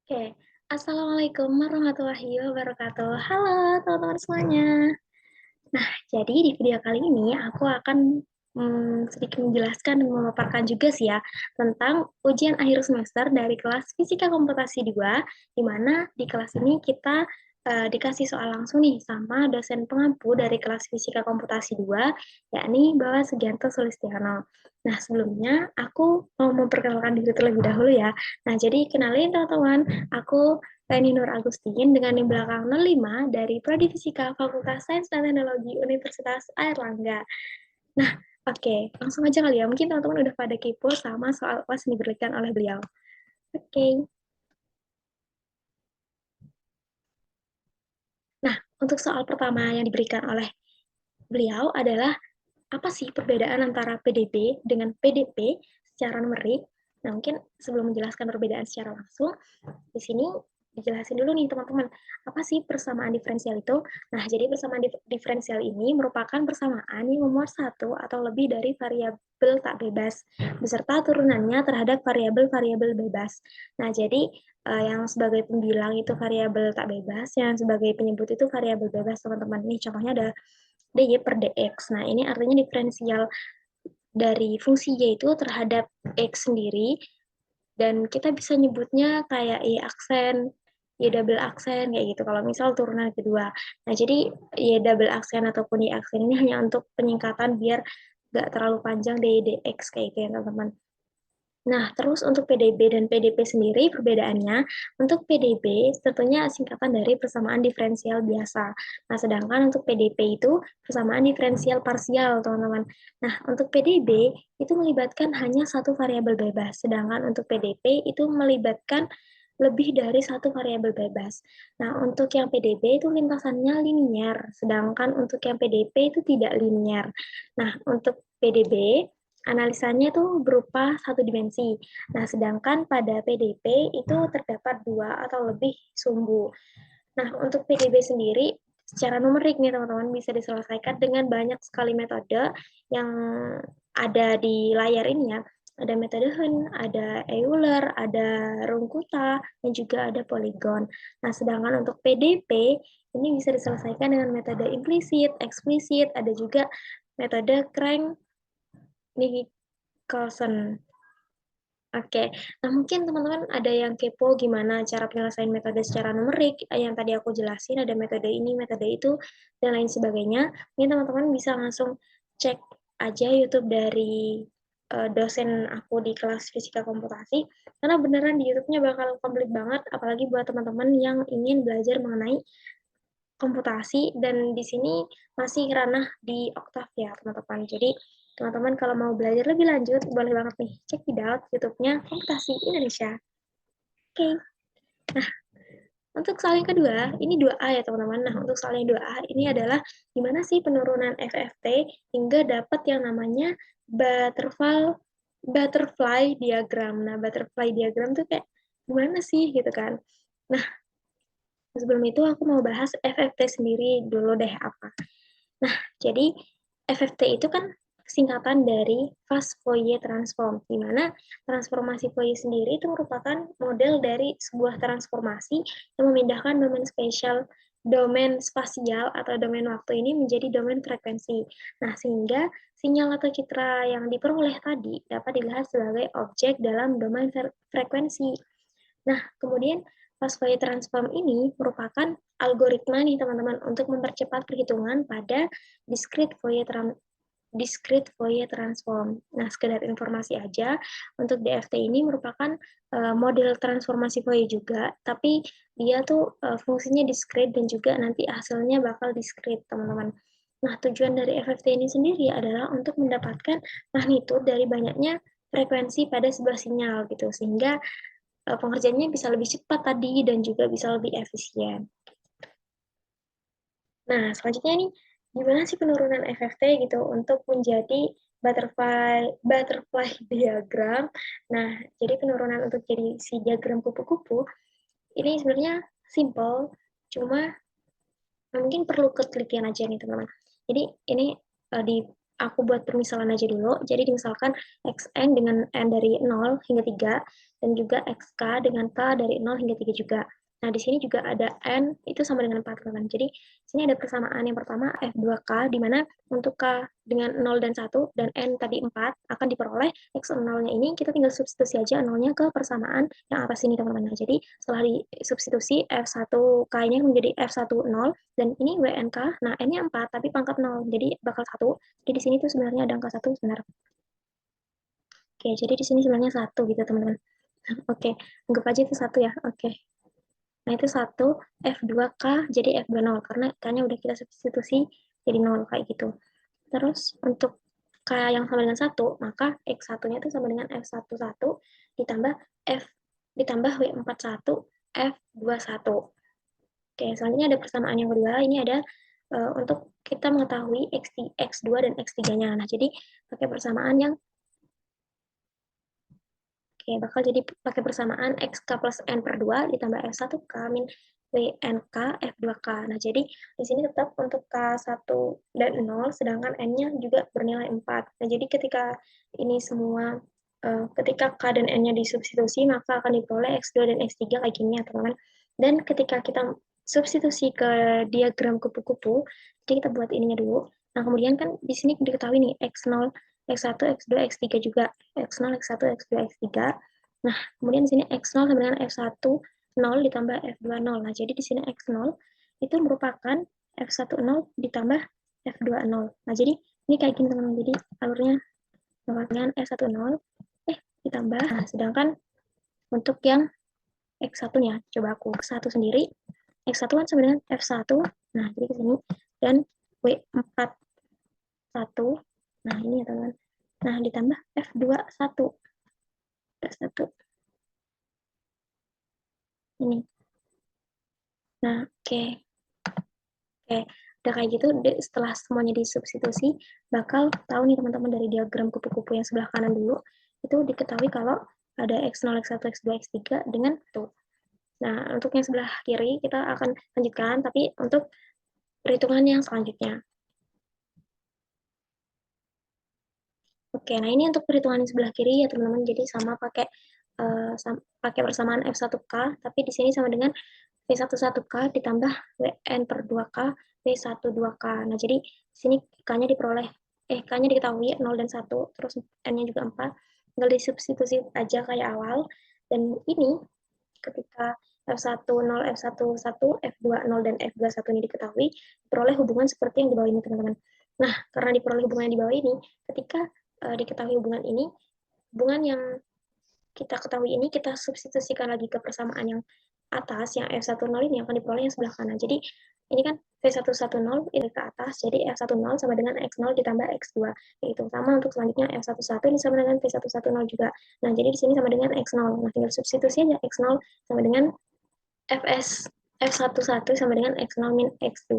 Oke, Assalamualaikum warahmatullahi wabarakatuh. Halo teman-teman semuanya. Nah, jadi di video kali ini aku akan sedikit menjelaskan dan memaparkan juga sih ya tentang ujian akhir semester dari kelas Fisika Komputasi 2, di mana di kelas ini kita dikasih soal langsung nih sama dosen pengampu dari kelas Fisika Komputasi 2, yakni Bapak Sugianto Sulistiono. Nah, sebelumnya aku mau memperkenalkan diri terlebih dahulu ya. Nah, jadi kenalin teman-teman, aku Leni Nur Agustin dengan NIM belakang 05 dari Prodi Fisika Fakultas Sains dan Teknologi Universitas Airlangga. Nah, oke, langsung aja kali ya. Mungkin teman-teman udah pada kepo sama soal apa yang diberikan oleh beliau. Oke. Nah, untuk soal pertama yang diberikan oleh beliau adalah apa sih perbedaan antara PDB dengan PDP secara numerik? Nah, mungkin sebelum menjelaskan perbedaan secara langsung, di sini dijelasin dulu nih teman-teman, apa sih persamaan diferensial itu? Nah, jadi persamaan diferensial ini merupakan persamaan yang memuat satu atau lebih dari variabel tak bebas, beserta turunannya terhadap variabel-variabel bebas. Nah, jadi yang sebagai pembilang itu variabel tak bebas, yang sebagai penyebut itu variabel bebas, teman-teman. Nih, contohnya ada dy per dx. Nah, ini artinya diferensial dari fungsi y itu terhadap x sendiri, dan kita bisa nyebutnya kayak y aksen, y double aksen, kayak gitu, kalau misal turunan kedua. Nah, jadi y double aksen ataupun y aksen ini hanya untuk penyingkatan biar nggak terlalu panjang dy dx, kayak gitu ya, teman-teman. Nah, terus untuk PDB dan PDP sendiri perbedaannya, untuk PDB tentunya singkatan dari persamaan diferensial biasa. Nah, sedangkan untuk PDP itu persamaan diferensial parsial, teman-teman. Nah, untuk PDB itu melibatkan hanya satu variabel bebas, sedangkan untuk PDP itu melibatkan lebih dari satu variabel bebas. Nah, untuk yang PDB itu lintasannya linier, sedangkan untuk yang PDP itu tidak linier. Nah, untuk PDB analisanya itu berupa satu dimensi. Nah, sedangkan pada PDP itu terdapat dua atau lebih sumbu. Nah, untuk PDB sendiri, secara numerik nih teman-teman bisa diselesaikan dengan banyak sekali metode yang ada di layar ini ya. Ada metode Hen, ada Euler, ada Runkuta, dan juga ada Polygon. Nah, sedangkan untuk PDP, ini bisa diselesaikan dengan metode implisit, eksplisit, ada juga metode Crank, Nicholson. Oke, nah mungkin teman-teman ada yang kepo gimana cara penyelesaian metode secara numerik, yang tadi aku jelasin ada metode ini, metode itu, dan lain sebagainya. Mungkin teman-teman bisa langsung cek aja YouTube dari dosen aku di kelas fisika komputasi, karena beneran di YouTube-nya bakal komplit banget, apalagi buat teman-teman yang ingin belajar mengenai komputasi, dan di sini masih ranah di Oktav ya, teman-teman. Jadi, teman-teman kalau mau belajar lebih lanjut, boleh banget nih, cek di out YouTube-nya Komputasi Indonesia. Oke, untuk soal yang kedua, ini 2A ya, teman-teman. Nah, untuk soal yang 2A, ini adalah gimana sih penurunan FFT hingga dapat yang namanya butterfly butterfly diagram. Nah, butterfly diagram tuh kayak gimana sih gitu kan. Nah, sebelum itu aku mau bahas FFT sendiri dulu deh apa. Nah, jadi FFT itu kan singkatan dari Fast Fourier Transform, di mana transformasi Fourier sendiri itu merupakan model dari sebuah transformasi yang memindahkan domain spasial atau domain waktu ini menjadi domain frekuensi. Nah, sehingga sinyal atau citra yang diperoleh tadi dapat dilihat sebagai objek dalam domain frekuensi. Nah, kemudian fast Fourier transform ini merupakan algoritma nih teman-teman untuk mempercepat perhitungan pada discrete Fourier transform. Nah, sekedar informasi aja, untuk DFT ini merupakan model transformasi Fourier juga, tapi dia tuh fungsinya discrete dan juga nanti hasilnya bakal discrete, teman-teman. Nah, tujuan dari FFT ini sendiri adalah untuk mendapatkan magnitude dari banyaknya frekuensi pada sebuah sinyal gitu, sehingga pengerjaannya bisa lebih cepat tadi dan juga bisa lebih efisien. Nah, selanjutnya nih, gimana sih penurunan FFT gitu untuk menjadi butterfly diagram. Nah, jadi penurunan untuk jadi si diagram kupu-kupu ini sebenarnya simple, cuma mungkin perlu ketelitian aja nih teman-teman. Jadi ini di aku buat permisalan aja dulu. Jadi misalkan xn dengan n dari 0 hingga 3, dan juga xk dengan k dari 0 hingga 3 juga. Nah, di sini juga ada n itu sama dengan 4, teman. Jadi, sini ada persamaan yang pertama f2k, di mana untuk k dengan 0 dan 1, dan n tadi 4, akan diperoleh x 0-nya ini, kita tinggal substitusi aja 0-nya ke persamaan yang atas ini, teman-teman. Nah, jadi, setelah disubstitusi, f1k ini menjadi f10, dan ini wnk, nah n-nya 4, tapi pangkat 0, jadi bakal 1. Jadi di sini tuh sebenarnya ada angka 1 sebenarnya. Oke, jadi di sini sebenarnya 1 gitu, teman-teman. Oke, anggap aja itu 1 ya. Oke. Nah, itu 1, F2K jadi F20, karena K-nya udah kita substitusi jadi 0, kayak gitu. Terus, untuk K yang sama dengan 1, maka X1-nya itu sama dengan F11 ditambah F ditambah W41 F21. Oke, selanjutnya ada persamaan yang kedua. Ini ada untuk kita mengetahui X2 dan X3-nya. Nah, jadi pakai persamaan yang bakal jadi pakai persamaan XK plus N per 2 ditambah F1K min WNK F2K. Nah, jadi di sini tetap untuk K1 dan 0, sedangkan N-nya juga bernilai 4. Nah, jadi ketika ini semua, ketika K dan N-nya disubstitusi, maka akan diperoleh X2 dan X3 kayak gini ya, teman-teman. Dan ketika kita substitusi ke diagram kupu-kupu, jadi kita buat ininya dulu. Nah, kemudian kan di sini diketahui nih, X0, X1, X2, X3 juga. X0, X1, X2, X3. Nah, kemudian di sini X0 sama dengan F1, 0 ditambah F20. Nah, jadi di sini X0 itu merupakan F10 ditambah F20. Nah, jadi ini kayak gini, teman-teman. Jadi alurnya dengan F10 ditambah. Nah, sedangkan untuk yang X1-nya, coba aku X1 sendiri. X1 kan sama dengan F1. Nah, jadi ke sini. Dan W41. Nah, ini ya, teman-teman. Nah, ditambah F21. F1. Ini. Nah, oke. Oke, udah kayak gitu, setelah semuanya disubstitusi, bakal tahu nih teman-teman dari diagram kupu-kupu yang sebelah kanan dulu, itu diketahui kalau ada X0, X1, X2, X3 dengan tuh. Nah, untuk yang sebelah kiri, kita akan lanjutkan, tapi untuk perhitungan yang selanjutnya. Oke, nah ini untuk perhitungan yang sebelah kiri ya teman-teman, jadi sama pakai persamaan F1K, tapi di sini sama dengan V11K ditambah WN per 2K V12K. Nah, jadi di sini K-nya diperoleh, K-nya diketahui 0 dan 1, terus N-nya juga 4, tinggal disubstitusi aja kayak awal, dan ini ketika F10, F11, F20, dan F21 ini diketahui, diperoleh hubungan seperti yang di bawah ini, teman-teman. Nah, karena diperoleh hubungan yang di bawah ini, ketika diketahui hubungan ini, hubungan yang kita ketahui ini kita substitusikan lagi ke persamaan yang atas, yang F10 ini akan diperoleh yang sebelah kanan. Jadi ini kan V110 ini ke atas, jadi F10 sama dengan X0 ditambah X2. Itu sama untuk selanjutnya F11 ini sama dengan V110 juga. Nah, jadi di sini sama dengan X0. Nah, tinggal substitusi aja X0 sama dengan F11 sama dengan X0 min X2.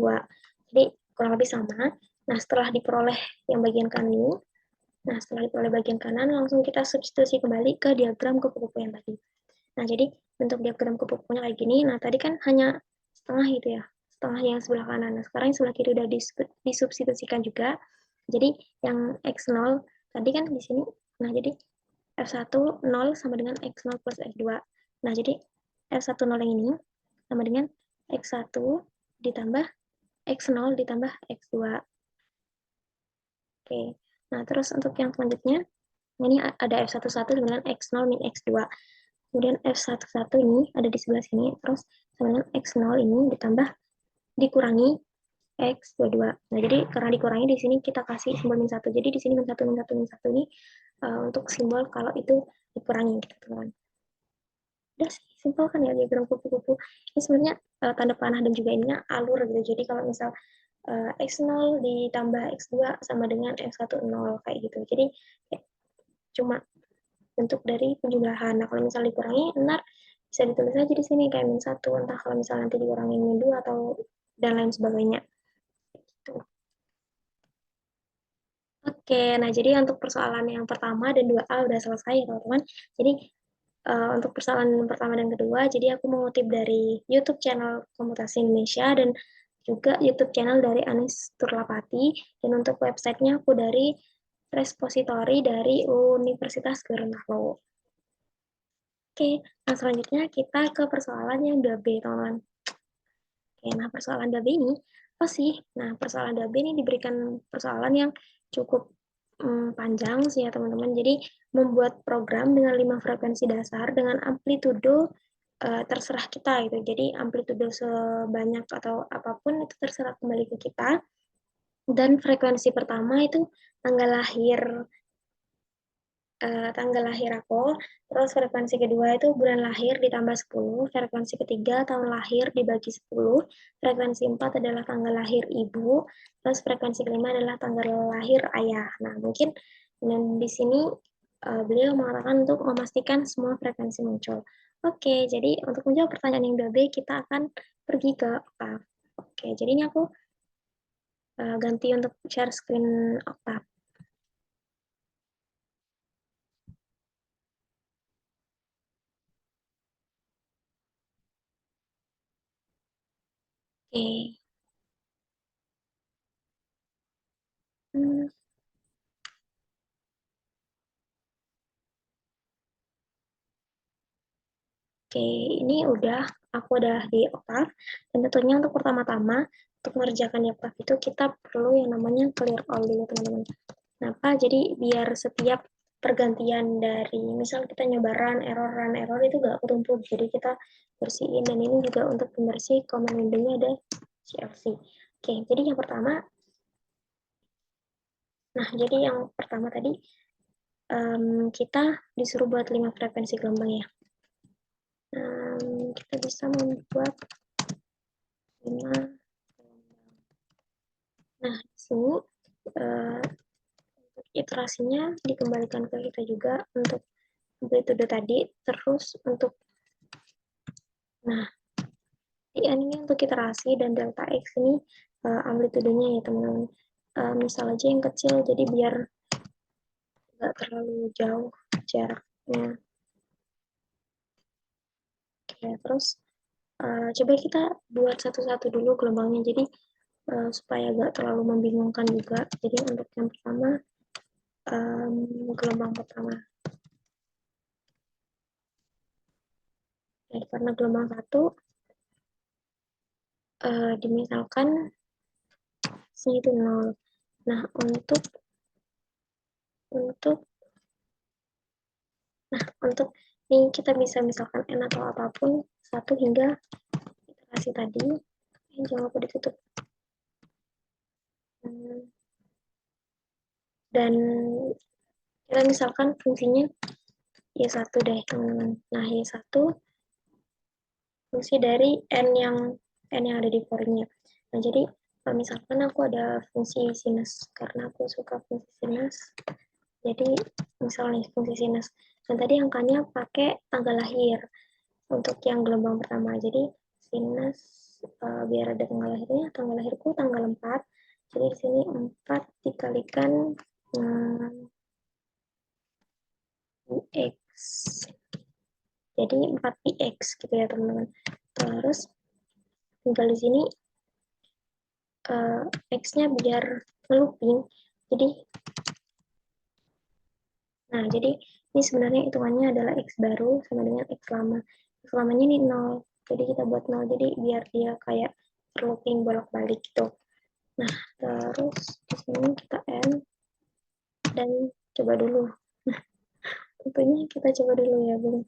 Jadi kurang lebih sama. Nah, setelah diperoleh yang bagian kanan ini, nah, setelah diperoleh bagian kanan, langsung kita substitusi kembali ke diagram kupu-kupu yang tadi. Nah, jadi bentuk diagram kupu-kupunya kayak gini. Nah, tadi kan hanya setengah gitu ya, setengah yang sebelah kanan. Nah, sekarang yang sebelah kiri udah disubstitusikan juga. Jadi yang X0 tadi kan di sini. Nah, jadi F1 0 sama dengan X0 plus F2. Nah, jadi F1 0 yang ini sama dengan X1 ditambah X0 ditambah X2. Oke. Nah, terus untuk yang selanjutnya, ini ada F11 dengan X0 min X2. Kemudian F11 ini ada di sebelah sini, terus sama dengan X0 ini ditambah dikurangi X22. Nah, jadi karena dikurangi di sini kita kasih simbol min 1. Jadi di sini min 1, min 1, min 1 ini untuk simbol kalau itu dikurangi gitu, teman-teman. Udah sih, simpel kan ya diagram kupu-kupu. Ini sebenarnya tanda panah dan juga ininya alur gitu. Jadi kalau misal X0 ditambah X2 sama dengan X10 kayak gitu. Jadi cuma bentuk dari penjumlahan. Nah, kalau misalnya dikurangi, benar bisa ditulis aja di sini kayak min 1, entah kalau misalnya nanti dikurangi min 2 atau dan lain sebagainya. Gitu. Oke, nah jadi untuk persoalan yang pertama dan 2A udah selesai ya teman-teman. Jadi untuk persoalan pertama dan kedua, jadi aku mengutip dari YouTube channel Komputasi Indonesia, dan juga YouTube channel dari Anis Turlapati, dan untuk websitenya aku dari Repository dari Universitas Gorontalo. Oke, nah selanjutnya kita ke persoalan yang 2B, teman-teman. Oke, nah persoalan 2B ini apa sih? Nah, persoalan 2B ini diberikan persoalan yang cukup panjang sih ya, teman-teman. Jadi, membuat program dengan 5 frekuensi dasar dengan amplitudo terserah kita gitu. Jadi, amplitudo sebanyak atau apapun itu terserah kembali ke kita. Dan frekuensi pertama itu tanggal lahir aku, terus frekuensi kedua itu bulan lahir ditambah 10, frekuensi ketiga tahun lahir dibagi 10, frekuensi 4 adalah tanggal lahir ibu, terus frekuensi kelima adalah tanggal lahir ayah. Nah, mungkin di sini beliau mengatakan untuk memastikan semua frekuensi muncul. Oke, jadi untuk menjawab pertanyaan yang 2B, kita akan pergi ke Octave. Oke, jadi ini aku ganti untuk share screen Octave. Oke. Hmm. Oke, ini aku udah di Octave, dan tentunya untuk pertama-tama, untuk mengerjakan di Octave itu kita perlu yang namanya clear all dulu, teman-teman. Kenapa? Jadi biar setiap pergantian dari, misal kita nyoba run error itu gak ketumpuk, jadi kita bersihin, dan ini juga untuk pembersih command window-nya ada CLC. Oke, jadi yang pertama, tadi, kita disuruh buat 5 frekuensi gelombang ya. Kita bisa membuat 5. Nah, di sini iterasinya dikembalikan ke kita juga untuk amplitude tadi, terus untuk ini untuk iterasi, dan delta X ini amplitudenya ya, teman-teman. Misal aja yang kecil, jadi biar nggak terlalu jauh jaraknya. Oke, terus coba kita buat satu-satu dulu gelombangnya, jadi supaya nggak terlalu membingungkan juga. Jadi untuk yang pertama, gelombang pertama. Jadi karena gelombang 1, dimisalkan sini itu 0. Nah, untuk ini kita bisa misalkan n atau apapun 1 hingga iterasi tadi. Jangan lupa ditutup. Dan kita misalkan fungsinya Y1 deh, teman-teman. Nah, Y1 fungsi dari n yang ada di for-nya. Nah, jadi misalkan aku ada fungsi sinus, karena aku suka fungsi sinus. Jadi, misalnya fungsi sinus. Dan tadi angkanya pakai tanggal lahir untuk yang gelombang pertama. Jadi, sinus, biar ada tanggal lahirnya, tanggal lahirku tanggal 4. Jadi, di sini 4 dikalikan X. Jadi 4px gitu ya, teman-teman. Terus, tinggal di sini X-nya biar looping. Jadi ini sebenarnya hitungannya adalah X baru sama dengan X lama. X lamanya ini 0. Jadi kita buat 0. Jadi biar dia kayak looping bolak-balik gitu. Nah, terus di sini kita N. Dan coba dulu. Tentunya kita coba dulu ya, belum.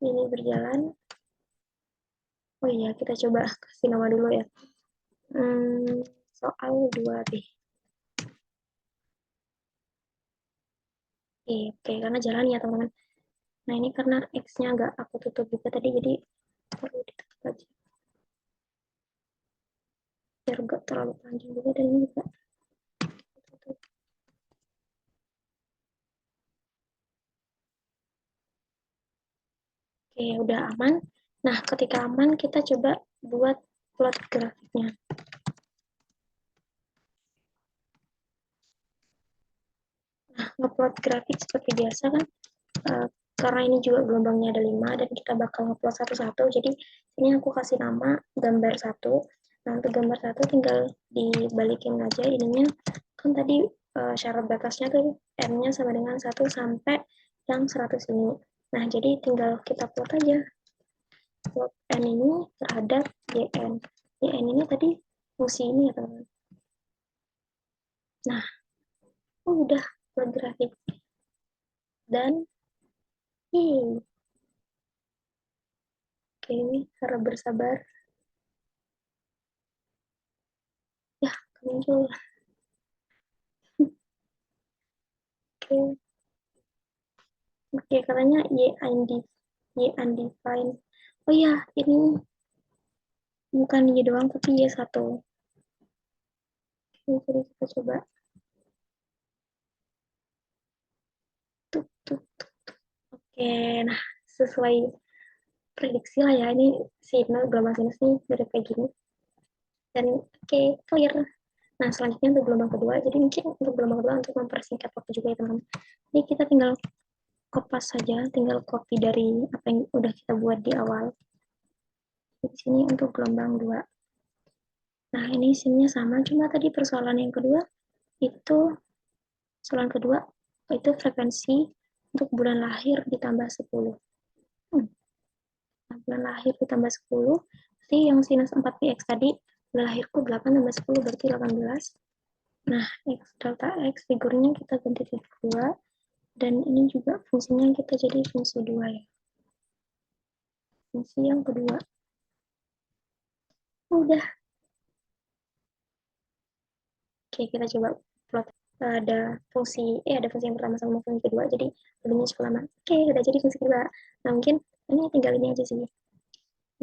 Ini berjalan. Oh iya, kita coba kasih nama dulu ya. Soal 2B. Oke, karena jalan ya, teman-teman. Nah, ini karena X-nya agak aku tutup juga tadi, jadi perlu ditutup aja. Biar gak terlalu panjang juga, dan ini juga tutup. Oke, udah aman. Nah, ketika aman, kita coba buat plot grafiknya. Nah, ngeplot grafik seperti biasa kan, karena ini juga gelombangnya ada 5 dan kita bakal ngeplot satu-satu, jadi ini aku kasih nama gambar 1. Nah, untuk gambar 1 tinggal dibalikin aja ininya, kan tadi syarat batasnya tuh n-nya sama dengan 1 sampai yang 100 ini. Nah, jadi tinggal kita plot aja. Plot n ini terhadap yn. Yn ini tadi fungsi ini ya, teman-teman. Nah, udah plot grafik. Dan, oke, harap bersabar. Ya, muncul. Oke. Oke, katanya Y undefined. Oh iya, ini bukan Y doang, tapi Y1. Oke, jadi kita coba. Oke, nah sesuai prediksi lah ya, ini gelombang sinus nih mirip kayak gini. Dan oke, clear. Nah, selanjutnya untuk gelombang kedua. Jadi mungkin untuk gelombang kedua untuk mempersingkat waktu juga ya, teman-teman. Ini kita tinggal kopas saja, tinggal copy dari apa yang udah kita buat di awal. Di sini untuk gelombang 2. Nah, ini SIM-nya sama, cuma tadi persoalan yang kedua itu frekuensi untuk bulan lahir ditambah 10. Nah, bulan lahir ditambah 10, berarti yang sinus 4px tadi, bulan lahirku 8 tambah 10 berarti 18. Nah, x delta x figurnya kita ganti figur 2, dan ini juga fungsinya kita jadi fungsi 2 ya. Fungsi yang kedua. Udah. Oke, kita coba plot. Ada fungsi yang pertama sama fungsi kedua, jadi lebihnya cukup lama. Oke, udah jadi fungsi kedua. Nah, mungkin ini tinggal ini aja sih.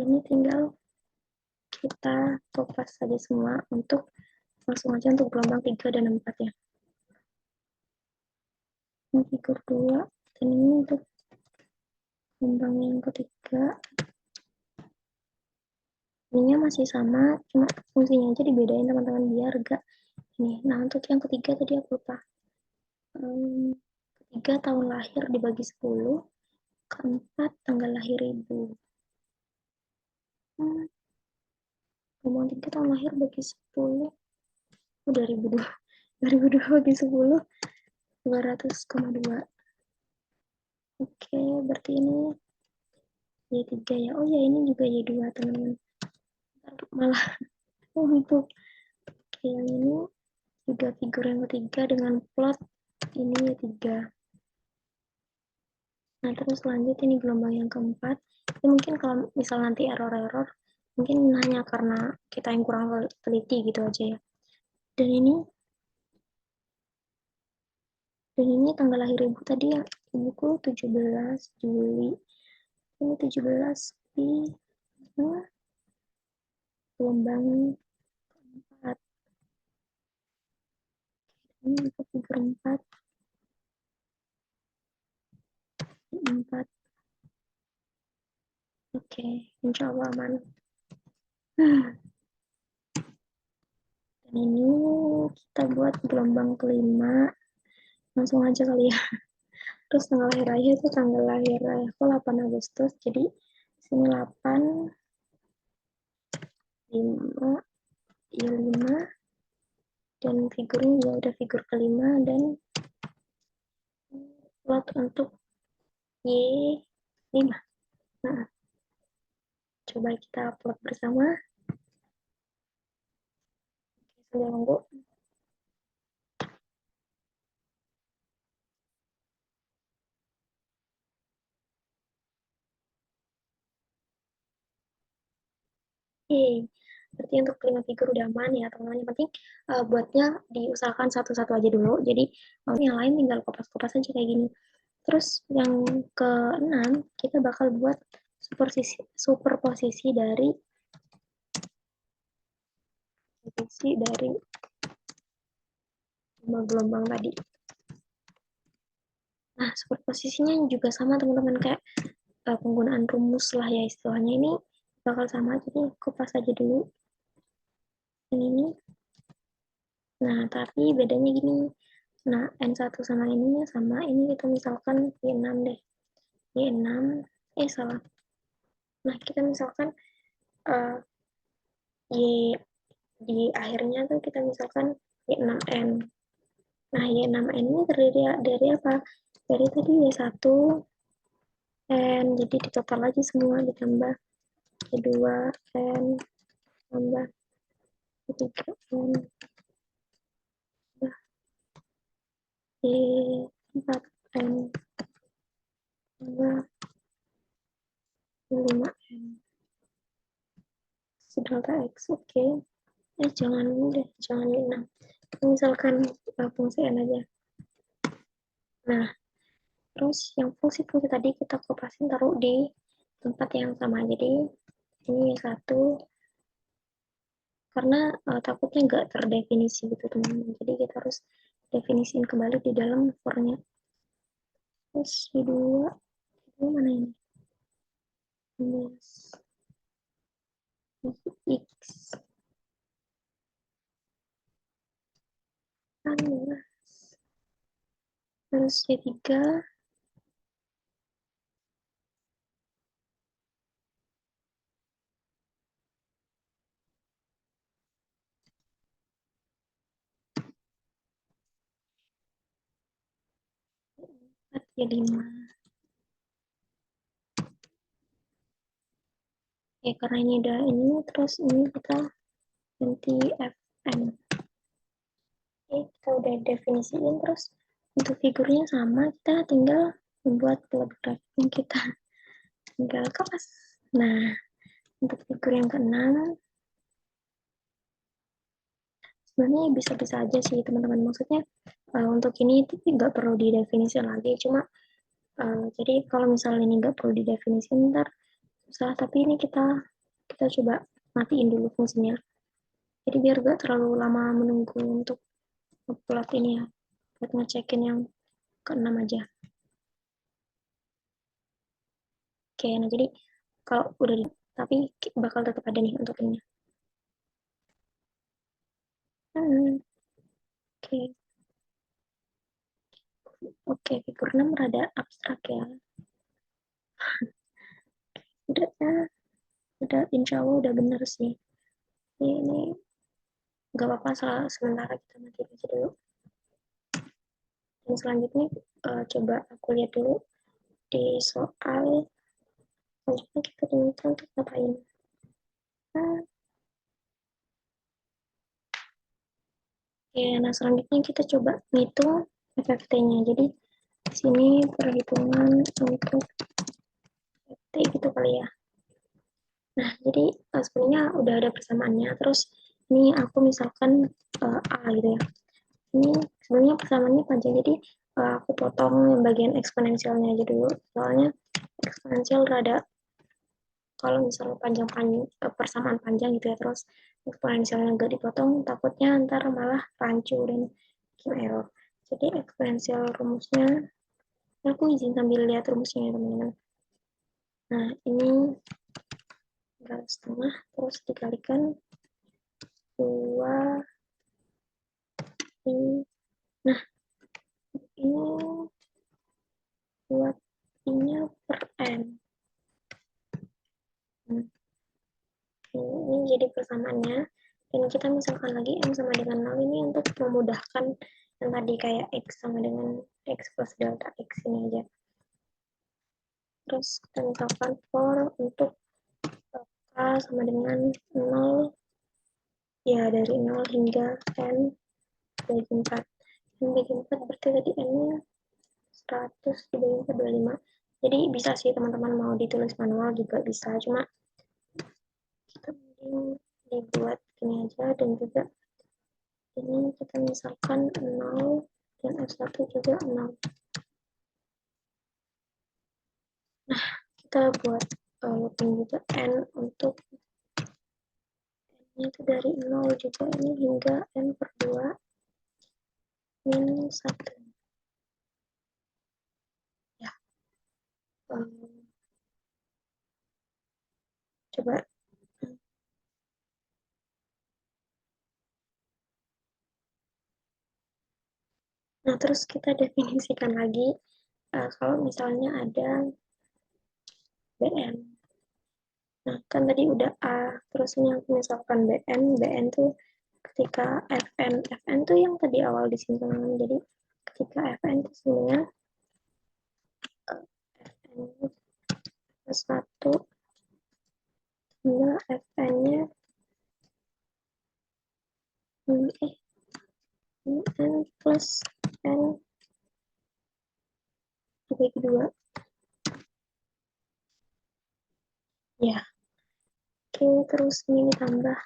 Ini tinggal kita kopas saja semua untuk langsung aja untuk gelombang 3 dan 4 ya. Ini figur 2, dan ini untuk gelombang yang ketiga. Ininya masih sama, cuma fungsinya aja dibedain teman-teman biar gak ini. Nah, untuk yang ketiga tadi aku lupa. Ketiga tahun lahir dibagi 10, keempat tanggal lahir ibu. Gelombang 3 tahun lahir bagi 10. 2002 bagi 10 200,2. Oke, berarti ini Y3 ya. Oh ya, ini juga Y2 teman-teman. Malah untuk yang ini juga figur yang ketiga dengan plot ini Y3. Nah, terus lanjut ini gelombang yang keempat. Ini mungkin kalau misal nanti error mungkin hanya karena kita yang kurang teliti gitu aja ya. Dan ini tanggal lahir ibu tadi ya, ibuku 17 Juli. Ini 17 di gelombang 4. Ini juga figur 4. 4. Oke, insya Allah aman. Dan ini kita buat gelombang kelima. Langsung aja kali ya. Terus tanggal lahir raya itu tanggal lahir aku 8 Agustus. Jadi sini 8, 5, ya 5. Dan figurnya ya udah figur kelima dan plot untuk Y5. Nah, coba kita upload bersama. Sambil nunggu. Berarti untuk kelima figur udah aman ya teman-teman. Yang penting buatnya diusahakan satu-satu aja dulu. Jadi yang lain tinggal kopas-kopas aja kayak gini. Terus yang ke-6 kita bakal buat superposisi dari gelombang tadi. Nah, superposisinya juga sama teman-teman, kayak penggunaan rumus lah ya istilahnya, ini bakal sama, jadi kupas aja dulu ini. Nah, tapi bedanya gini. Nah, N1 sama ini sama ini kita misalkan Y6 deh. Y6, salah. Nah, kita misalkan uh, Y di akhirnya tuh kita misalkan Y6N. Nah, Y6N ini terdiri dari apa? Dari tadi Y1, N, jadi di total lagi semua ditambah Y2, N, tambah Y3, N, tambah Y4, N, tambah Y5, N. Delta X, oke. Jangan deh, jangan Y6. Misalkan fungsi N aja. Nah, terus yang fungsi-fungsi tadi kita kopasin taruh di tempat yang sama. Jadi ini satu, karena takutnya nggak terdefinisi gitu teman-teman. Jadi kita harus definisiin kembali di dalam fornya. Terus kedua, ini mana ini? Yes. X kan terus Y3 Y5. Ya karena ini udah ini, terus ini kita ganti Fn. Kita udah definisiin, terus untuk figurnya sama, kita tinggal membuat plot graphing kita tinggal kelas. Nah, untuk figur yang keenam sebenarnya bisa-bisa aja sih teman-teman, maksudnya untuk ini nggak perlu didefinisi lagi, cuma jadi kalau misalnya ini nggak perlu didefinisi ntar susah, tapi ini kita coba matiin dulu fungsinya, jadi biar nggak terlalu lama menunggu untuk upload ini ya, buat ngecekin yang keenam aja. Oke, nah jadi kalau udah tapi bakal tetap ada nih untuk ini. Oke, oke, figur 6 rada abstrak ya. Udah, udah insya Allah udah bener sih. Ini nggak apa-apa sementara kita mati aja dulu. Dan selanjutnya coba aku lihat dulu di soal selanjutnya kita diminta untuk ngapain. Nah, ya, nah selanjutnya kita coba ngitung FFT-nya. Jadi di sini perhitungan untuk FT gitu kali ya. Nah, jadi sebenarnya udah ada persamaannya. Terus ini aku misalkan A gitu ya. Ini sebenarnya persamaannya panjang, jadi aku potong bagian eksponensialnya aja dulu. Soalnya eksponensial rada, kalau misalnya persamaan panjang gitu ya, terus eksponensialnya nggak dipotong, takutnya ntar malah rancu dan bikin error. Jadi eksponensial rumusnya, aku izin sambil lihat rumusnya ya teman-teman. Nah, ini setengah, terus dikalikan 2 ini. Nah, ini buat ini per n. Hmm. Ini jadi persamaannya, dan kita misalkan lagi m sama dengan 0 ini untuk memudahkan yang tadi kayak x sama dengan x plus delta x ini aja. Terus kita misalkan for untuk k sama dengan 0, ya dari 0 hingga n bagi 4. N bagi 4 berarti tadi n-nya 100 dibagi 4, 25. Jadi bisa sih teman-teman mau ditulis manual juga bisa, cuma kita mending dibuat gini aja. Dan juga ini kita misalkan 0 dan F1 juga 0. Nah, kita buat looping juga N untuk N itu dari 0 juga ini hingga N per 2 min 1. Ya, coba. Nah, terus kita definisikan lagi kalau misalnya ada BN. Nah, kan tadi udah A, terus ini yang misalkan BN, BN tuh ketika FN tuh yang tadi awal disimpan. Jadi ketika FN itu sebenarnya FN plus 1 hingga FN-nya N plus N dibagi 2. Ya, oke, terus ini ditambah.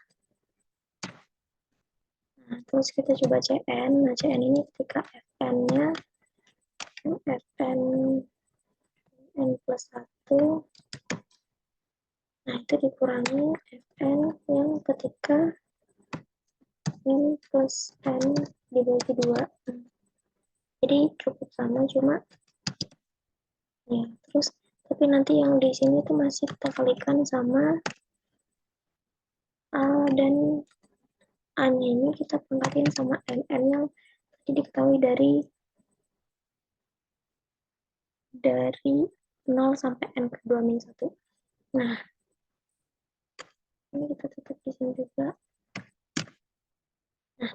Nah, terus kita coba CN. Nah, CN ini ketika FN-nya FN N plus 1, nah itu dikurangi FN yang ketika N plus N dibagi 2. Jadi cukup sama, cuma ya, terus tapi nanti yang di sini tuh masih kita kalikan sama A, dan A-nya ini kita pangkatin sama NN yang tadi diketahui dari 0 sampai N per 2 min 1. Nah, ini kita tutup di sini juga. Nah,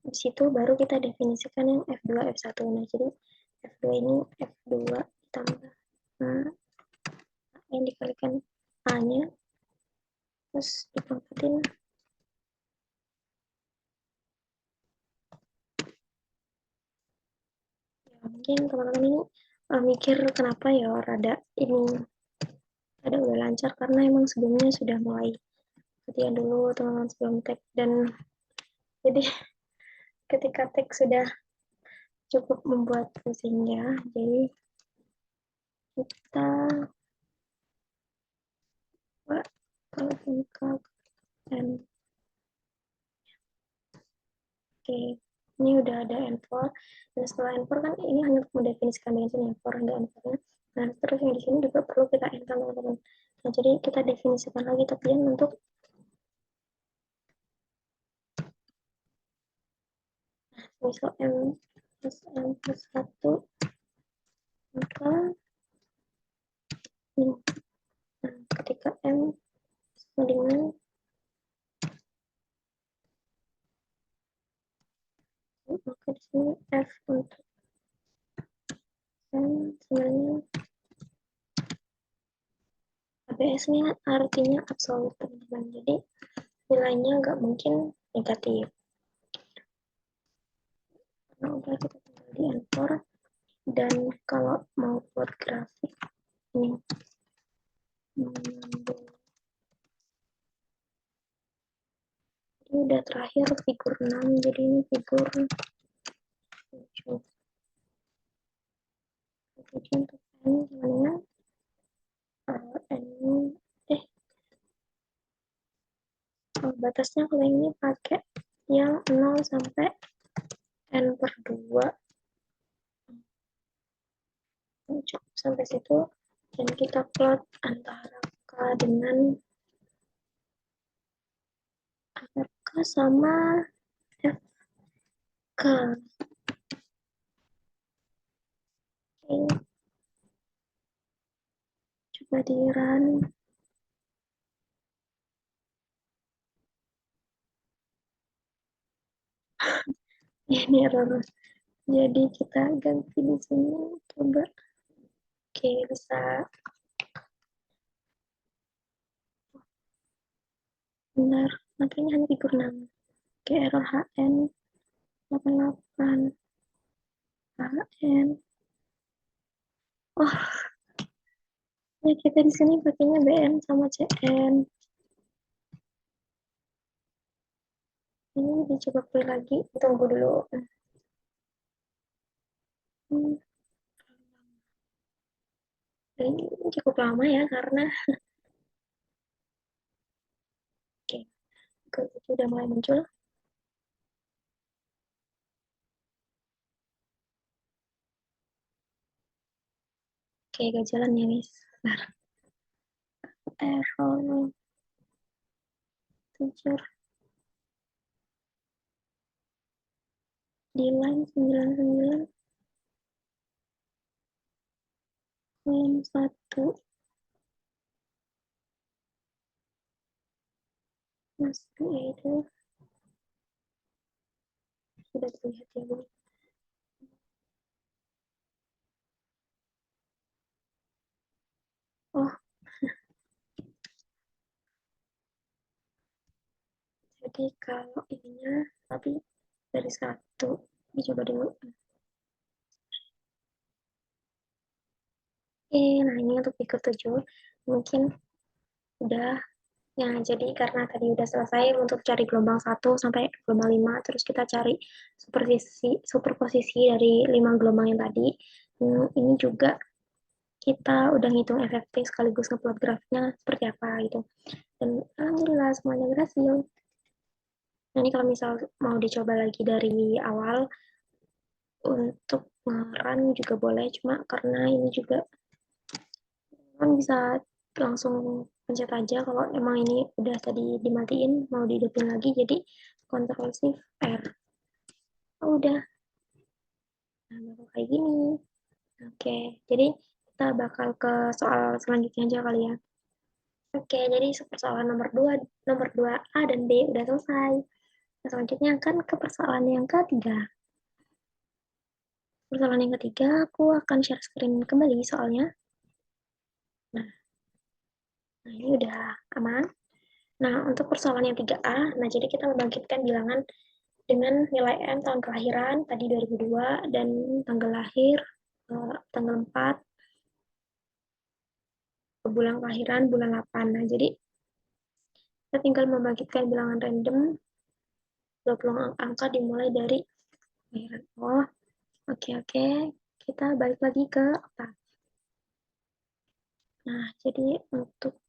di situ baru kita definisikan yang F2, F1. Nah, jadi F2 ini F2 ditambah A yang dikalikan A-nya, terus dipangkatin. Ya, mungkin teman-teman ini mikir kenapa ya rada udah lancar, karena emang sebelumnya sudah mulai latihan dulu teman-teman sebelum tag, dan jadi ketika tag sudah cukup membuat pusingnya, jadi kita buat kalau tingkat N. Oke, ini udah ada N4, dan setelah N4 kan ini hanya mendefinisikan bensin N4, ada N4-nya. Nah, terus yang di sini juga perlu kita enter teman-teman. Nah, jadi kita definisikan lagi tepian untuk misal M plus 1, maka ini. Nah, ketika M sama dengan maka di sini F untuk M sebenarnya ABS-nya artinya absolut, teman-teman. Jadi nilainya nggak mungkin negatif. Nah, udah kita tinggal di enter, dan kalau mau buat grafik ini ini udah terakhir figur 6, jadi ini figur 7 untuk N, dimana N batasnya kalau ini pakai yang 0 sampai N per 2. Cukup sampai situ, dan kita plot antara K dengan K sama FK. Oke, coba di run. Ini error, jadi kita ganti di sini, coba. Oke, bisa. Benar, makanya hanya figur 6. Oke, error HN 88 HN. Oh, ya kita di sini pakainya BN sama CN. Ini dicoba play lagi, tunggu dulu. Ini cukup lama ya, karena oke, itu udah mulai muncul. Oke, gak jalan ya guys. Bentar. Error teacher di line 99 kolom 1. Masuk itu sudah terlihat ya Bu. Oh, jadi kalau ininya tapi dari satu dicoba dulu. Oke, nah ini untuk figure 7 mungkin udah ya. Jadi karena tadi udah selesai untuk cari gelombang 1 sampai gelombang 5, terus kita cari superposisi dari 5 gelombang yang tadi. Ini juga kita udah ngitung efektif sekaligus ngeplot grafiknya seperti apa gitu. Dan alhamdulillah semuanya berhasil. Nah, ini kalau misal mau dicoba lagi dari awal untuk run juga boleh, cuma karena ini juga kan bisa langsung pencet aja kalau emang ini udah tadi dimatiin mau dihidupin lagi, jadi Ctrl Shift R. Oh, udah. Nah, bakal kayak gini. Oke, jadi kita bakal ke soal selanjutnya aja kali ya. Oke, jadi persoalan nomor 2 A dan B udah selesai. Nah, selanjutnya akan ke persoalan yang ketiga. Persoalan yang ketiga, aku akan share screen kembali soalnya. Nah, ini udah aman. Nah, untuk persoalan yang 3A, nah jadi kita membangkitkan bilangan dengan nilai M tahun kelahiran, tadi 2002, dan tanggal lahir, tanggal 4, bulan kelahiran, bulan 8. Nah, jadi kita tinggal membangkitkan bilangan random, 20 angka dimulai dari kelahiran. Oh, oke. Kita balik lagi ke apa? Nah, jadi untuk,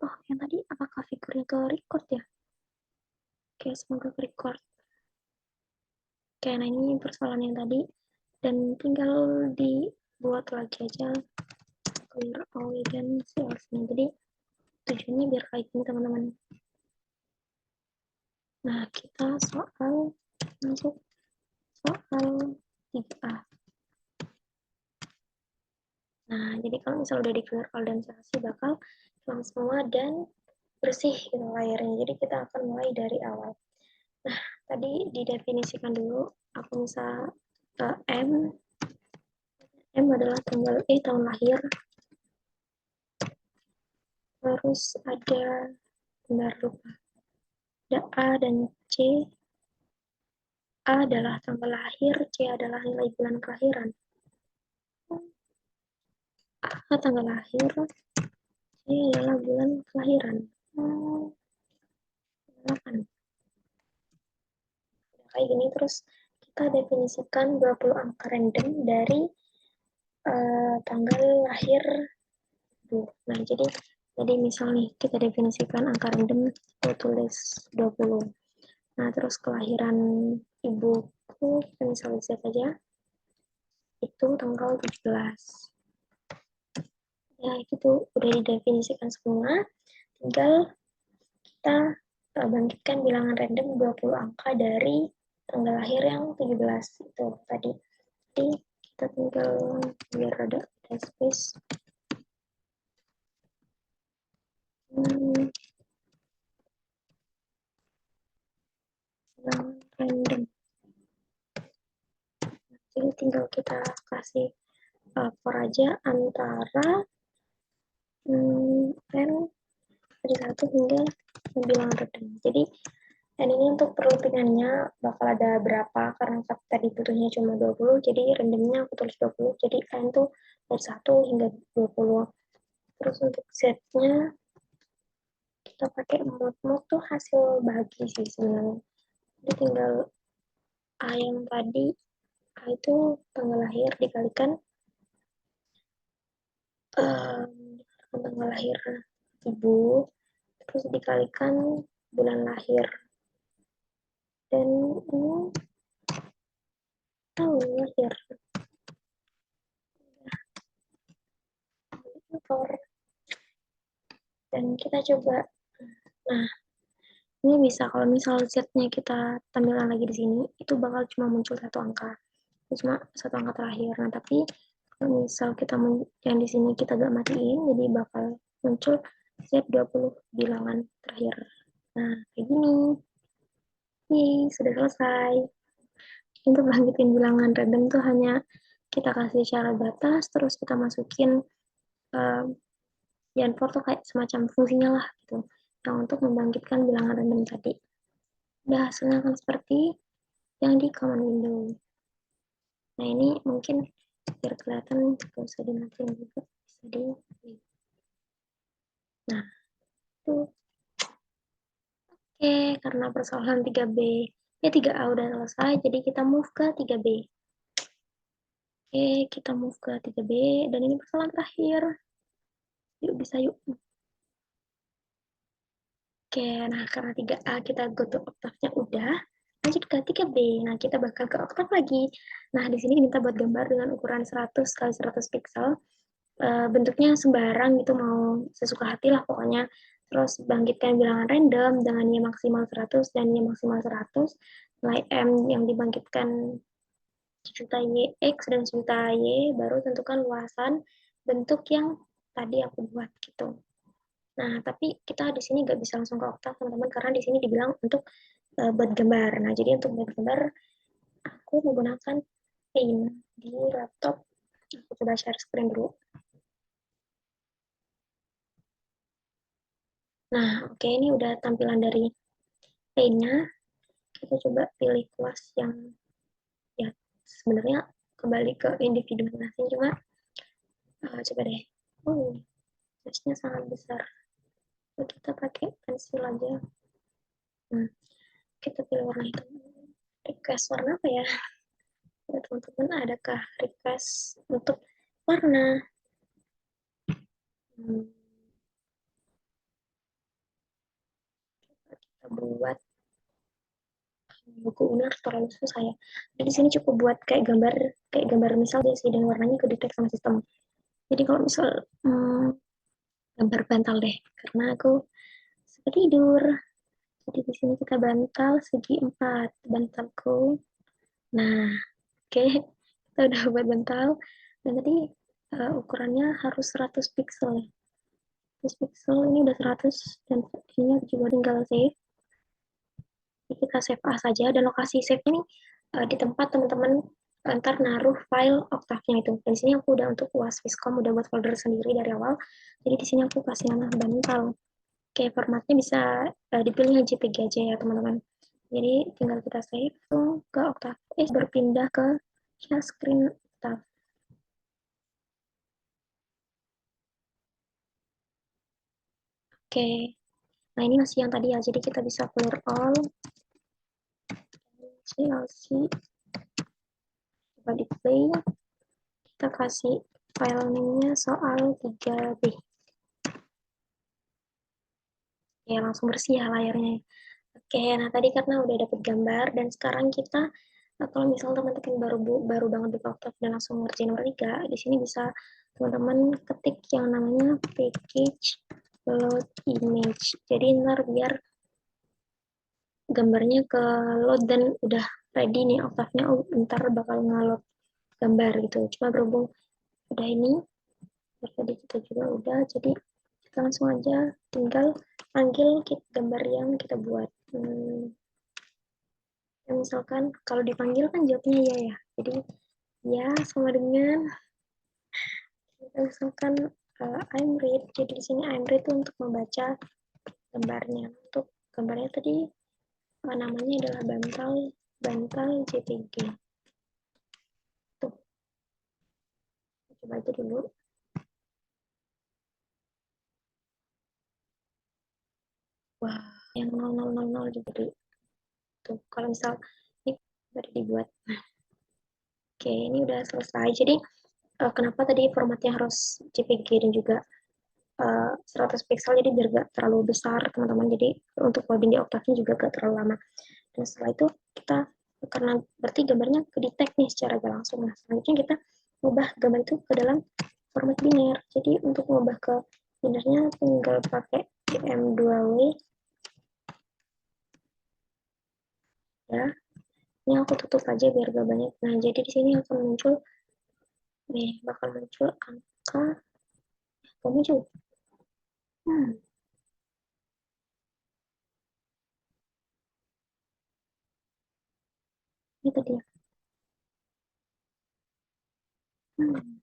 oh yang tadi apakah figurnya ke record ya? Oke, semoga ke record. Oke, nah ini persoalan yang tadi. Dan tinggal dibuat lagi aja clear all dan CLC-nya. Jadi tujuannya biar kayak gini teman-teman. Nah, kita masuk soal 3A. Nah, jadi kalau misalnya udah di clear all dan CLC bakal hilang semua dan bersih gitu layarnya. Jadi kita akan mulai dari awal. Nah, tadi didefinisikan dulu. Aku bisa M adalah tahun lahir. Terus ada, bentar lupa, ada A dan C. A adalah tanggal lahir, C adalah nilai bulan kelahiran. A tanggal lahir, C adalah bulan kelahiran. 8. Kayak gini terus kita definisikan 20 angka random dari tanggal lahir. Nah, jadi misal nih kita definisikan angka random, kita tulis 20. Nah, terus kelahiran ibuku kita misalnya aja itu tanggal 17. Ya, itu udah didefinisikan semua. Tinggal kita bangkitkan bilangan random 20 angka dari tanggal lahir yang 17 itu tadi. Jadi kita tinggal biar ada space. Bilangan random. Jadi tinggal kita kasih for aja antara n dari 1 hingga bilangan random. Jadi dan ini untuk perhitungannya bakal ada berapa, karena tadi butuhnya cuma 20, jadi randomnya aku tulis 20, jadi n tuh dari 1 hingga 20. Terus untuk Z-nya, kita pakai mod tuh hasil bagi sih sebenarnya. Jadi tinggal A yang tadi, A itu tanggal lahir dikalikan tanggal lahir ibu, terus dikalikan bulan lahir. Dan ini tahun lahir. Dan kita coba, nah ini bisa kalau misal Z-nya kita tampilkan lagi di sini, itu bakal cuma muncul satu angka, cuma satu angka terakhir. Nah, tapi kalau misal kita yang di sini kita gak matiin, jadi bakal muncul setiap 20 bilangan terakhir. Nah, kayak gini. Yeay, sudah selesai. Untuk bangkitin bilangan random tuh hanya kita kasih syarat batas, terus kita masukin yang foto kayak semacam fungsinya lah gitu, yang untuk membangkitkan bilangan random tadi. Udah hasilnya akan seperti yang di command window. Nah ini mungkin biar kelihatan gak usah dimatiin juga, bisa di. Nah itu oke, karena persoalan 3B ya 3A udah selesai, jadi kita move ke 3B. Oke, kita move ke 3B dan ini persoalan terakhir. Yuk bisa yuk. Oke, nah karena 3A kita go to octave-nya udah, lanjut ke 3B. Nah, kita bakal ke octave lagi. Nah, di sini kita buat gambar dengan ukuran 100 kali 100 pixel. Bentuknya sembarang gitu, mau sesuka hati lah pokoknya. Terus bangkitkan bilangan random dengan Y maksimal 100 dan Y maksimal 100. Nilai M yang dibangkitkan sejuta Y X dan sejuta Y, baru tentukan luasan bentuk yang tadi aku buat gitu. Nah, tapi kita di sini nggak bisa langsung ke oktav, teman-teman, karena di sini dibilang untuk buat gambar. Nah, jadi untuk buat gambar, aku menggunakan Paint di laptop. Aku coba share screen dulu. Nah, oke, ini udah tampilan dari Paint-nya. Kita coba pilih kelas yang, ya, sebenarnya kembali ke individu masing-masing, cuma coba deh. Oh, size-nya sangat besar. Kita pakai pensil aja. Nah, kita pilih warna hitam. Request warna apa ya? Ya, teman-teman, adakah request untuk warna? Kita buat buku unar terlalu susah ya. Jadi di sini cukup buat kayak gambar misal dia sih, dan warnanya kedetek sama sistem. Jadi kalau misal gambar bantal deh, karena aku suka tidur. Jadi di sini kita bantal segi 4 bantalku. Nah, oke, kita udah buat bantal. Dan tadi ukurannya harus 100 pixel. 100 pixel ini udah 100 dan ini juga tinggal save. Jadi kita save as saja, dan lokasi save ini di tempat teman-teman ntar naruh file oktavnya itu. Dan di sini aku udah untuk UAS Viscom udah buat folder sendiri dari awal. Jadi di sini aku kasih nama bantal. Oke, formatnya bisa dipilih JPG aja ya teman-teman. Jadi tinggal kita save ke oktav. Berpindah ke share screen oktav. Oke, nah ini masih yang tadi ya. Jadi kita bisa clear all. CLC. Coba di play. Kita kasih file name-nya soal 3B. Ya, langsung bersih ya layarnya. Oke, nah tadi karena udah dapet gambar, dan sekarang kita kalau misalnya teman-teman baru banget buka Octave dan langsung ngerjain nomor 3, di sini bisa teman-teman ketik yang namanya package load image. Jadi ntar biar gambarnya ke load dan udah ready nih Octave-nya, ntar bakal nge-load gambar gitu. Cuma berhubung udah ini, tadi kita juga udah, jadi kita langsung aja tinggal panggil gambar yang kita buat. Misalkan kalau dipanggil kan jawabnya ya ya. Jadi ya sama dengan misalkan I'm read. Jadi di sini I'm read itu untuk membaca gambarnya. Untuk gambarnya tadi namanya adalah bantal JPG. Tuh, coba aja dulu. Wah, yang 0000 juga tuh. Kalau misal ini baru dibuat. Nah, oke, ini udah selesai. Jadi kenapa tadi formatnya harus JPG dan juga 100 pixel, jadi biar gak terlalu besar teman-teman, jadi untuk loading di Octave juga gak terlalu lama. Dan setelah itu kita, karena berarti gambarnya ke detect nih secara gak langsung, nah selanjutnya kita ubah gambar itu ke dalam format biner. Jadi untuk mengubah ke binernya tinggal pakai M2W ya. Ini aku tutup aja biar gak banyak. Nah, jadi di sini akan muncul nih, bakal muncul angka muncul Hmm, itu dia. Hmm,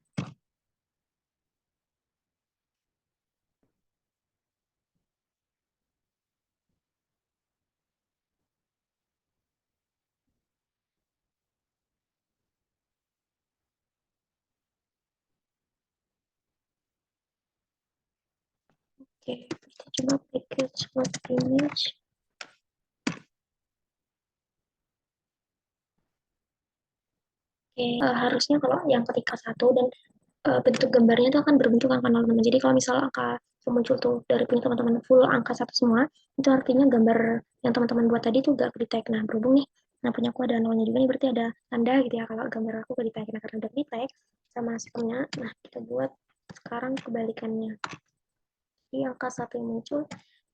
oke, kita coba package web image. Oke, harusnya kalau yang ketika satu dan bentuk gambarnya itu akan berbentuk angka 0, teman-teman. Jadi kalau misal angka yang muncul tuh dari punya teman-teman full angka satu semua, itu artinya gambar yang teman-teman buat tadi tuh gak di-tag. Nah, berhubung nih, nah punya aku ada nolnya juga nih, berarti ada tanda gitu ya kalau gambar aku gak di-tag. Nah, karena udah di-tag sama sistemnya, nah kita buat sekarang kebalikannya. Jadi angka satu yang muncul,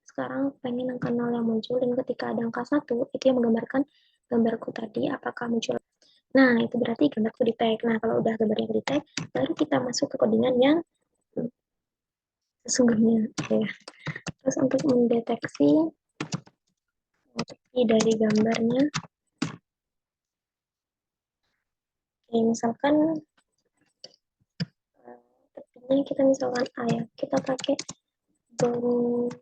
sekarang pengen angka 0 yang muncul, dan ketika ada angka satu, itu yang menggambarkan gambarku tadi apakah muncul. Nah, itu berarti gambarku di-tag. Nah, kalau udah gambarnya di-tag, baru kita masuk ke codingan yang sesungguhnya. Ya. Terus untuk mendeteksi tepi dari gambarnya, ya misalkan tepinya kita misalkan A ya, kita pakai bone,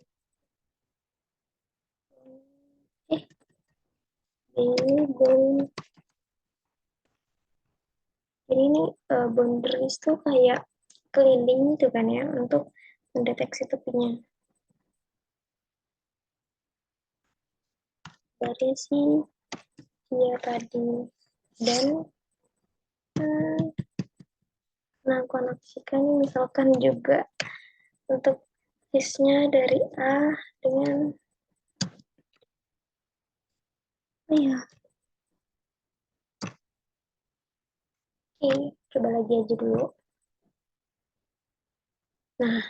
ini bone, jadi ini boundaries tuh kayak keliling gitu kan ya untuk mendeteksi tepinya dari si dia tadi. Dan nah aku analogikan misalkan juga untuk listnya dari A dengan ya, oke, coba lagi aja dulu. Nah,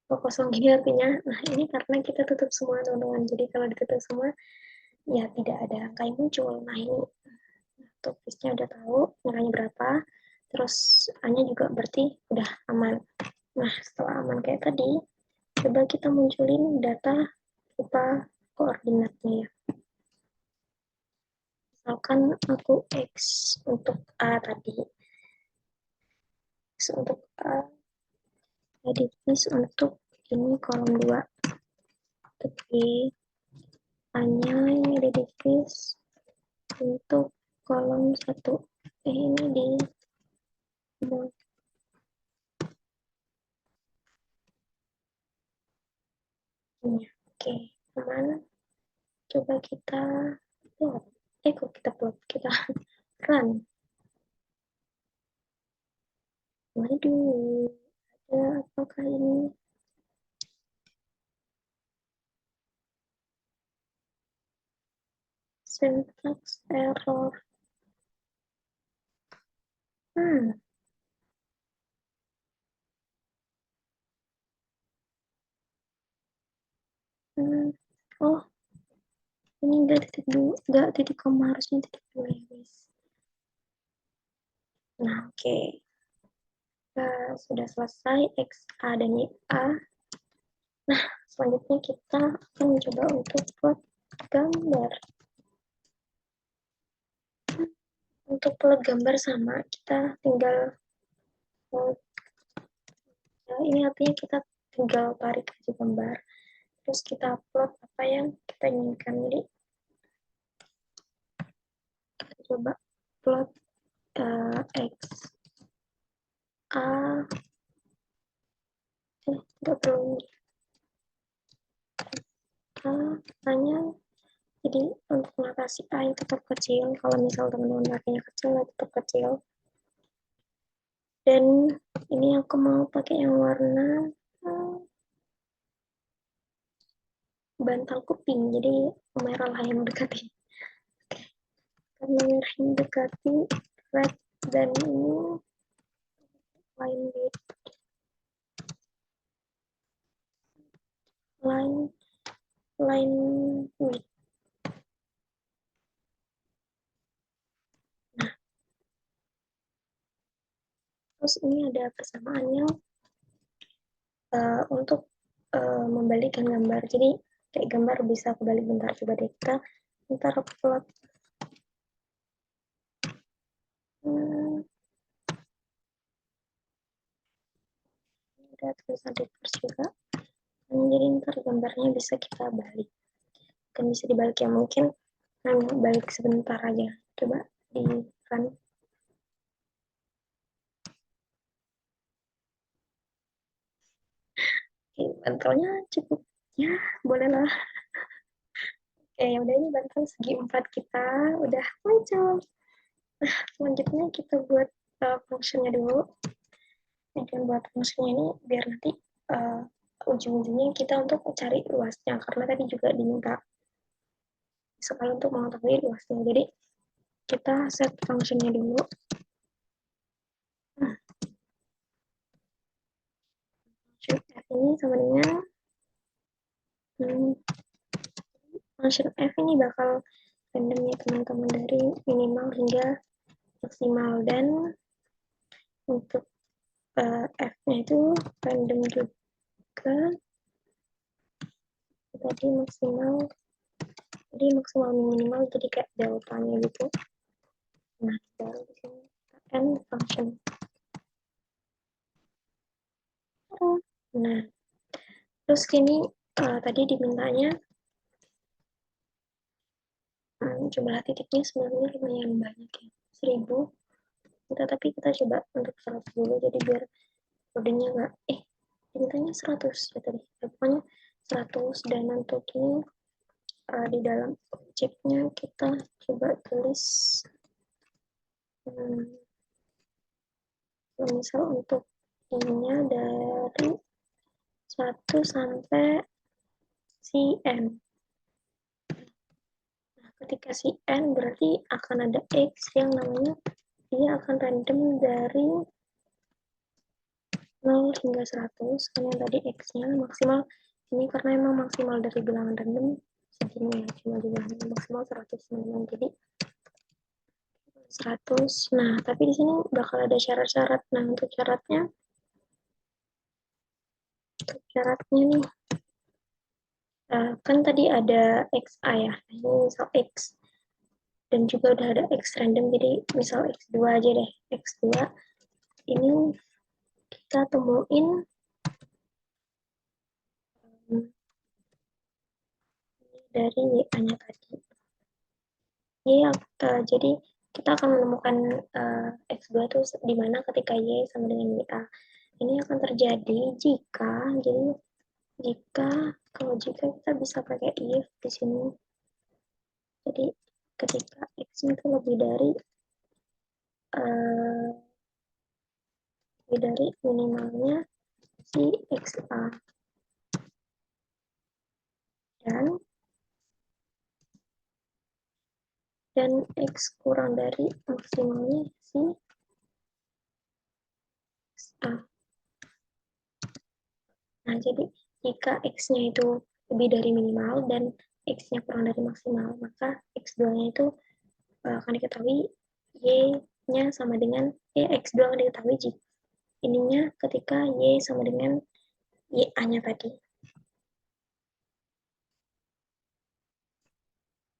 kosong gini artinya, nah ini karena kita tutup semua teman-teman. Jadi kalau ditutup semua, ya tidak ada angka yang muncul. Nah ini untuk listnya udah tahu nilainya berapa, terus A-nya juga berarti udah aman. Nah setelah aman kayak tadi, coba kita munculin data berupa koordinatnya ya. Misalkan aku X untuk A tadi, X untuk A, edit untuk ini kolom 2, tapi A-nya ini edit untuk kolom 1. Ini di oke, aman. Coba kita plot. Kok kita plot? Kita run. Waduh, ada apakah ini? Syntax error. Hmm, hmm. Oh, ini enggak titik dua, enggak titik koma, harusnya titik dua ya guys. Nah, oke. Okay. Sudah selesai X, A, dan Y, A. Nah, selanjutnya kita akan mencoba untuk plot gambar. Untuk plot gambar sama, kita tinggal ya, ini artinya kita tinggal tarik aja gambar, terus kita upload apa yang kita inginkan. Jadi kita coba plot X A, nggak perlu A, A-nya, jadi untuk notasi A yang tetap kecil, kalau misal teman-teman makanya kecil, ya tetap kecil. Dan ini aku mau pakai yang warna bantalku pink, jadi merah lah yang mendekati. Karena merah yang mendekati red, dan ini line width, line line width. Nah, terus ini ada persamaannya untuk membalikan gambar. Jadi kayak gambar bisa kebalik bentar. Coba deh kita ntar upload. Hmm, ada tulisan reverse juga. Jadi ntar gambarnya bisa kita balik. Kan bisa dibalik ya mungkin hanya balik sebentar aja. Coba di run. Oke, bantalnya cukup ya bolehlah. Oke, ya udah ini bantal segi 4 kita udah muncul. Selanjutnya kita buat fungsinya dulu. Dan buat fungsinya ini biar nanti uh, ujung-ujungnya kita untuk cari luasnya karena tadi juga diminta sekali untuk mengetahui luasnya. Jadi kita set fungsinya dulu. Nah, function f ini sama dengan function f ini bakal randomnya teman-teman dari minimal hingga maksimal dan untuk f-nya itu random juga tadi maksimal jadi maksimal minimal jadi kayak deltanya gitu. Nah baru di sini kita end function. Nah terus kini tadi dimintanya jumlah titiknya sebenarnya lumayan banyak ya 1000 kita tapi kita coba untuk 100 dulu jadi biar kodenya nggak dimintanya 100 ya tadi ya, pokoknya 100 dan untuk ini di dalam objeknya kita coba tulis misal untuk ininya dari 1 sampai si n. Nah, ketika si n berarti akan ada x yang namanya dia akan random dari 0 hingga 100 kan yang tadi x-nya maksimal ini karena emang maksimal dari bilangan random segini ya cuma jumlahnya maksimal 100 teman-teman jadi 100. Nah tapi di sini bakal ada syarat-syarat. Nah untuk syaratnya nih kan tadi ada xa ya ini misal x dan juga udah ada x random jadi misal x2 aja deh x2 ini kita temuin dari y-nya tadi y jadi kita akan menemukan x2 itu di mana ketika y sama dengan ya ini akan terjadi jika kalau jika kita bisa pakai if di sini jadi ketika x itu uh, lebih dari minimalnya si xa dan x kurang dari maksimalnya si xa. Nah, jadi jika x-nya itu lebih dari minimal dan x-nya kurang dari maksimal, maka x2-nya itu akan diketahui y-nya sama dengan x2 akan diketahui jika ininya ketika y sama dengan ya-nya tadi.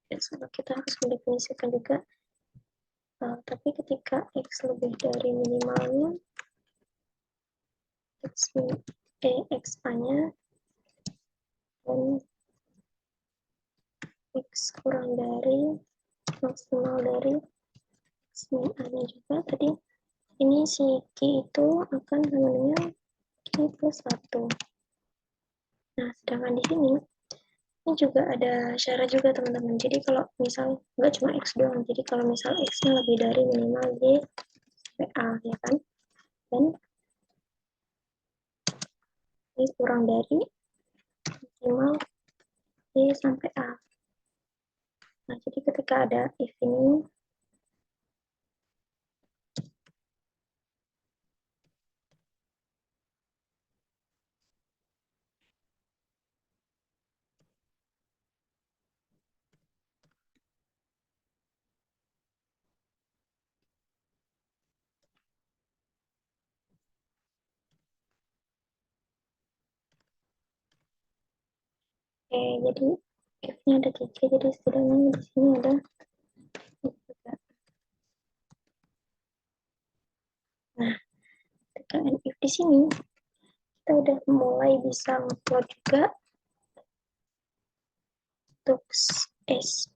Dan kita harus mendefinisikan juga tapi ketika x lebih dari minimalnya xa-nya dan x kurang dari maksimal dari xa-nya juga tadi ini si Q itu akan sama dengan Q plus 1. Nah, sedangkan di sini ini juga ada syarat juga teman-teman. Jadi kalau misal nggak cuma X doang, jadi kalau misal X-nya lebih dari minimal Y sampai A, ya kan? Dan Y kurang dari minimal Y sampai A. Nah, jadi ketika ada if ini, Oke, jadi if-nya ada 3, jadi setidaknya di sini ada juga. Nah, ketika if di sini, kita udah mulai bisa upload juga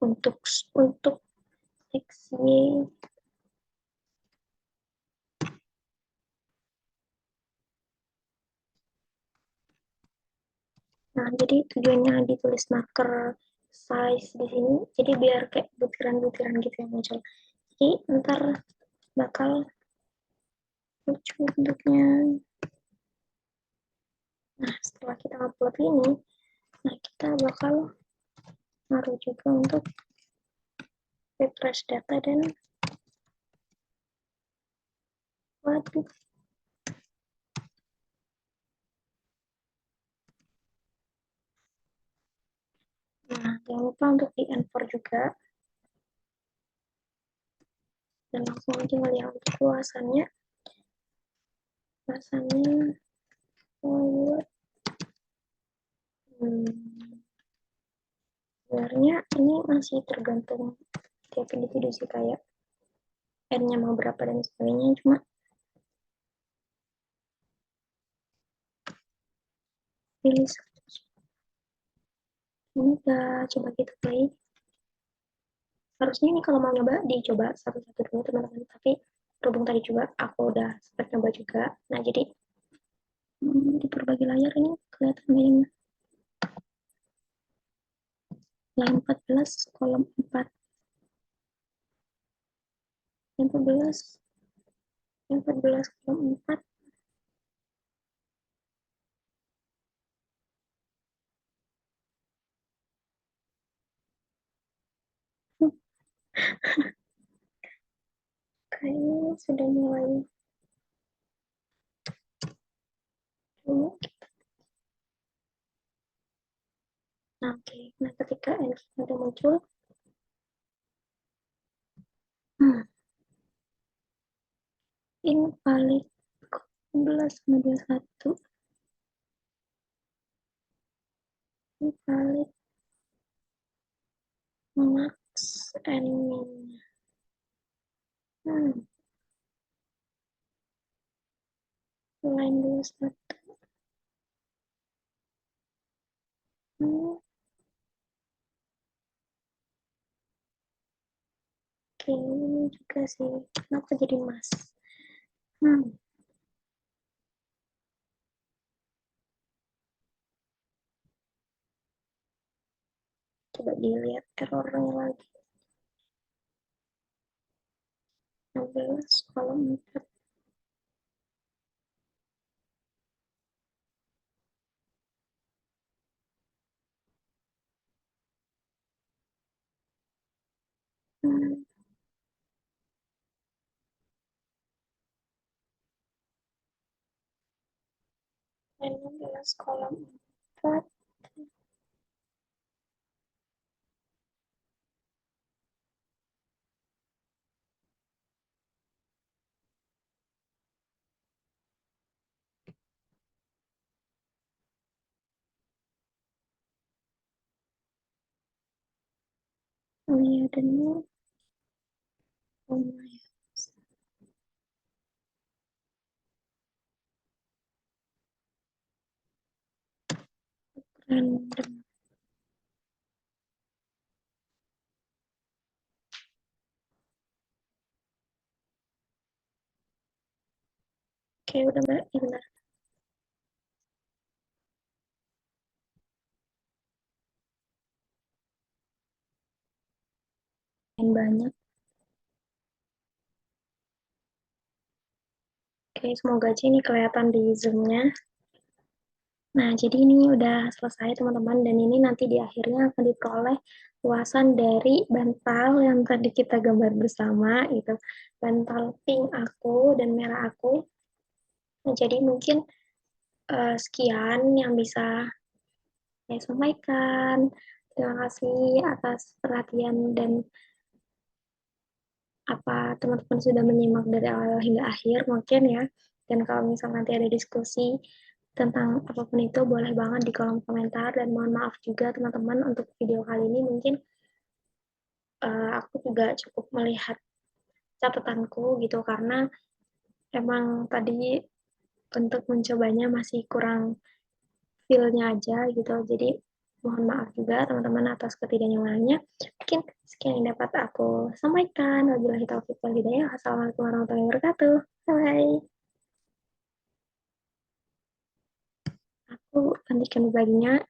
untuk untuk X, Y. Nah, jadi tujuannya ditulis marker size di sini, jadi biar kayak butiran-butiran gitu yang muncul. Jadi ntar bakal lucu bentuknya. Nah, setelah kita upload ini, nah kita bakal naruh juga untuk refresh data dan waduh. Nah, jangan lupa untuk di enforce juga. Dan langsung aja melihat untuk luasannya. Luasannya, oh, sebenarnya ini masih tergantung tiap individu sih, kayak N-nya mau berapa dan sebagainya. Cuma pilih ini udah coba kita play. Harusnya ini kalau mau nyoba dicoba satu-satu dulu teman-teman, tapi berhubung tadi juga aku udah sempat nyoba juga. Nah, jadi di berbagi layar ini kelihatan yang line 14 kolom 4, yang 14 kolom 4. Kayaknya sudah mulai. Nah, oke. Nah, ketika N sudah muncul, invalid 11,21, invalid max and min. Line 21. Oke, ini juga sih. Kenapa jadi mas? Coba dilihat errornya lagi. 16 kolom 4. Hmm, 16 kolom 4. Oh iya, dan ini oh my random. Oke, udah mbak, ya benar. Yang banyak. Oke, semoga aja ini kelihatan di zoom-nya. Nah, jadi ini udah selesai teman-teman, dan ini nanti di akhirnya akan diperoleh luasan dari bantal yang tadi kita gambar bersama, itu bantal pink aku dan merah aku. Nah, jadi mungkin sekian yang bisa saya sampaikan. Terima kasih atas perhatian dan apa teman-teman sudah menyimak dari awal hingga akhir mungkin ya. Dan kalau misalnya nanti ada diskusi tentang apapun itu boleh banget di kolom komentar, dan mohon maaf juga teman-teman untuk video kali ini mungkin aku juga cukup melihat catatanku gitu, karena emang tadi untuk mencobanya masih kurang feel-nya aja gitu. Jadi mohon maaf juga teman-teman atas ketidaknyamanannya. Mungkin sekian yang dapat aku sampaikan. Wabillahi taufiq wal hidayah. Assalamualaikum warahmatullahi wabarakatuh. Bye. Aku hentikan baginya.